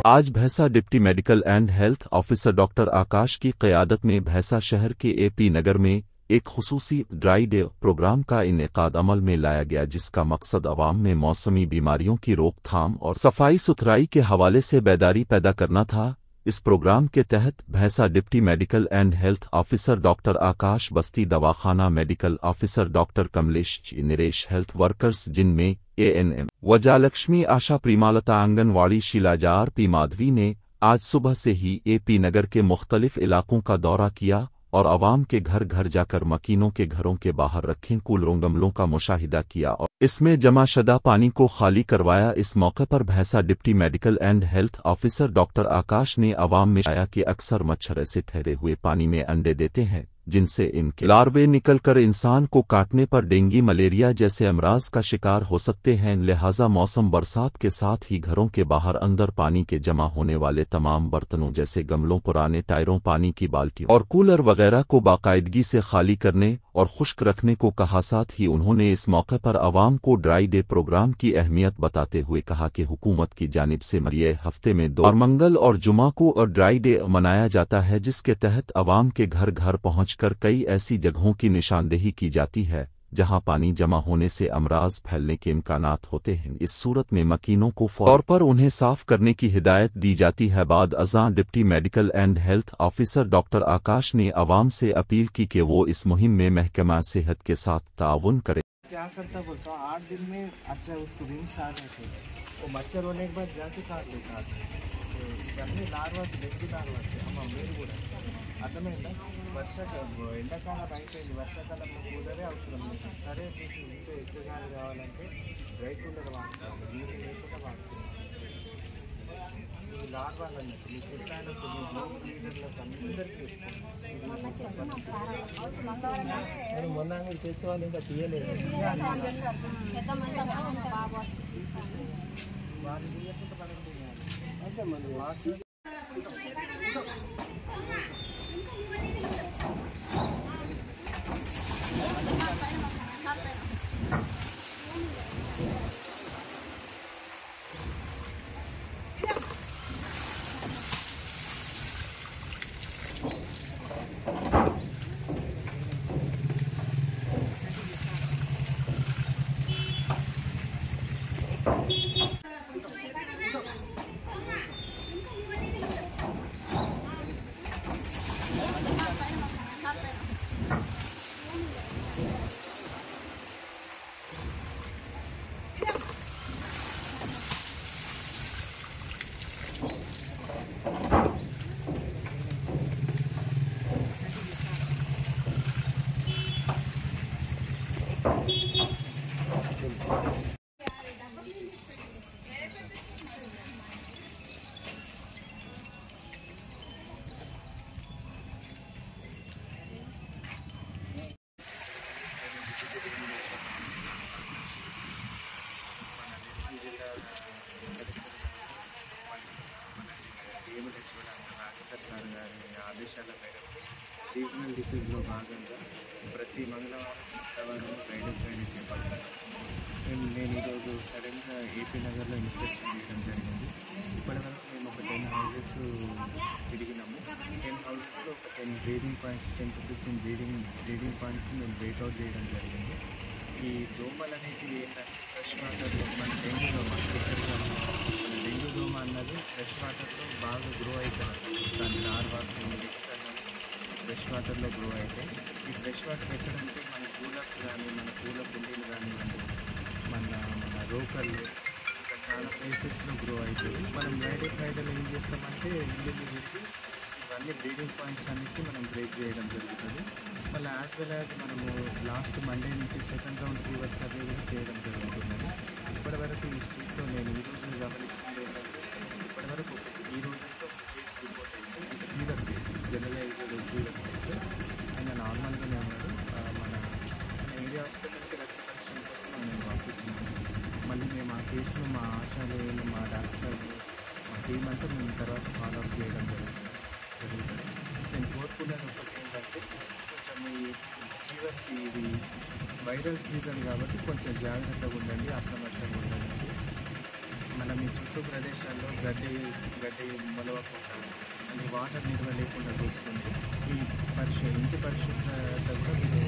आज Bhainsa deputy medical and health officer doctor Akash की क़यादत में भैंसा शहर के एपी नगर में एक खुसूसी ड्राई डे प्रोग्राम का इनेकाद अमल में लाया गया, जिसका मकसद अवाम में मौसमी बीमारियों की रोकथाम और सफाई सुथराई के हवाले से बेदारी पैदा करना था। इस प्रोग्राम के तहत Bhainsa deputy medical and health officer doctor Akash Basti, Dawakhana medical officer doctor Kamlesh Niresh, health workers जिनमें एएनएम वजालक्ष्मी, आशा, प्रीमालता, आंगनवाड़ी, शिलाजार, पी माधवी ने आज सुबह से ही एपी नगर के मुख्तलिफ इलाकों का दौरा किया और अवाम के घर घर जाकर मकीनों के घरों के बाहर रखे कूलरों गमलों का मुशाहिदा किया और इसमें जमाशदा पानी को खाली करवाया। इस मौके पर Bhainsa deputy medical and health officer doctor Akash ने अवाम में बताया कि अक्सर मच्छर ऐसे ठहरे हुए पानी में अंडे देते हैं जिनसे इनके लार्वे निकलकर इंसान को काटने पर डेंगू, मलेरिया जैसे अमराज का शिकार हो सकते हैं। लिहाजा मौसम बरसात के साथ ही घरों के बाहर अंदर पानी के जमा होने वाले तमाम बर्तनों जैसे गमलों, पुराने टायरों, पानी की बाल्टियों और कूलर वगैरह को बाकायदगी से खाली करने और खुश्क रखने को कहा। साथ ही उन्होंने इस मौके पर अवाम को ड्राई डे प्रोग्राम की अहमियत बताते हुए कहा कि हुकूमत की जानिब से ये हफ्ते में 2 मंगल और जुमा को और ड्राई डे मनाया जाता है, जिसके तहत अवाम के घर घर पहुंचकर कई ऐसी जगहों की निशानदेही की जाती है जहां पानी जमा होने से अमराज फैलने के इम्कानात होते हैं। इस सूरत में मकीनों को फौर पर उन्हें साफ करने की हिदायत दी जाती है। बाद अज़ां deputy medical and health officer doctor Akash ने अवाम से अपील की कि वो इस मुहिम में महकमा सेहत के साथ ताउन करें। क्या करता बोलता 8 दिन में अच्छा उसको रिंग्स आ रहे थे, वो मच्छर होने के बाद जाके काट लेता ఇవన్నీ లార్వాస్, డెంగ్యూ లార్వాస్ అమ్మ మీరు కూడా అర్థమైందా. ఎండాకాలం అయిపోయింది, వర్షాకాలంలో కూలరే అవసరం లేదు. సరే మీకు ఇంకా ఎక్కువగా కావాలంటే డ్రై కూలర్ వాడుకోవాలి, నీళ్ళు లేకుండా వాడుకోవాలి. ఈ లార్వాలు అన్నట్టు మీకు చెప్పాను, మీ గ్లోబల్ లీడర్లకు అందరికీ నేను మొన్న మీరు చేసే వాళ్ళు ఇంకా తీయలేదు, వాళ్ళు తీయకుండా పడుతుంది అంటే మన లాస్ట్ సార్ గారి ఆదేశాల మేరకు సీజనల్ డిసీజ్లో భాగంగా ప్రతి మంగళవారం గైడెడ్ ట్రైనింగ్ చేపడతాను. నేను ఈరోజు సడన్గా ఏపీ నగర్లో ఇన్స్పెక్షన్ చేయడం జరిగింది. ఇప్పటివరకు మేము ఒక 10 హౌజెస్ తిరిగినాము. 10 హౌజెస్లో ఒక 10 breeding points, 10 to 15 breeding points మేము బ్రేక్అవుట్ చేయడం జరిగింది. ఈ దోమలు అనేటివి ఏంటంటే ఫ్రెష్ వాటర్లో మన డెంగ్యూ దోమ, స్పెషల్గా మన డెంగ్యూ దోమ అన్నది ఫ్రెష్ వాటర్లో బాగా గ్రో అవుతుంది. దాని లార్వాస్, ఎగ్స్ అనేవి ఫ్రెష్ వాటర్లో గ్రో అవుతాయి. ఈ ఫ్రెష్ వాటర్ ఎక్కడంటే మన కూలర్స్ కానీ, మన పూల కుండీలు కానివ్వండి, మన రోకళ్ళు, ఇంకా చాలా ప్లేసెస్లో గ్రో అవుతాయి. మనం ఫ్రైడేలో ఏం చేస్తామంటే ఇల్లు తిరిగి ఇవన్నీ బ్రీడింగ్ పాయింట్స్ అన్నిటి మనం బ్రేక్ చేయడం జరుగుతుంది. మళ్ళీ యాజ్ వెల్ యాజ్ మనము లాస్ట్ మండే నుంచి సెకండ్ రౌండ్ ఫీవర్ సర్వే కూడా చేయడం జరుగుతున్నది. ఇప్పటివరకు ఈ స్ట్రీట్లో నేను ఈరోజు గమనించింది ఏంటంటే ఇప్పటివరకు ఈ రోజుతో కేసు రిపోర్ట్ అయింది. ఇది fever case, generalised fever case. ఆయన నార్మల్గానే ఉన్నాడు. మన ఏరియా హాస్పిటల్కి రక్త పరీక్షల కోసం మేము పంపించినాము. మళ్ళీ మేము ఆ కేసును మా ఆశాలు, మా డాక్టర్లు, మా టీం అంతా మేము తర్వాత ఫాలోఅప్ చేయడం జరుగుతుంది. నేను కోరుకునేది ఒకటి ఏంటంటే కొంచెం ఈ ఫీవర్స్, ఇది వైరల్ సీజన్ కాబట్టి కొంచెం జాగ్రత్తగా ఉండండి, అప్రమత్తంగా ఉండండి. మనం ఈ మీ చుట్టూ ప్రదేశాల్లో గడ్డి మొలవకుండా అంటే వాటర్ నిల్వ లేకుండా చూసుకుంటూ ఈ ఇంటి పరిశుభ్రత కూడా మీరు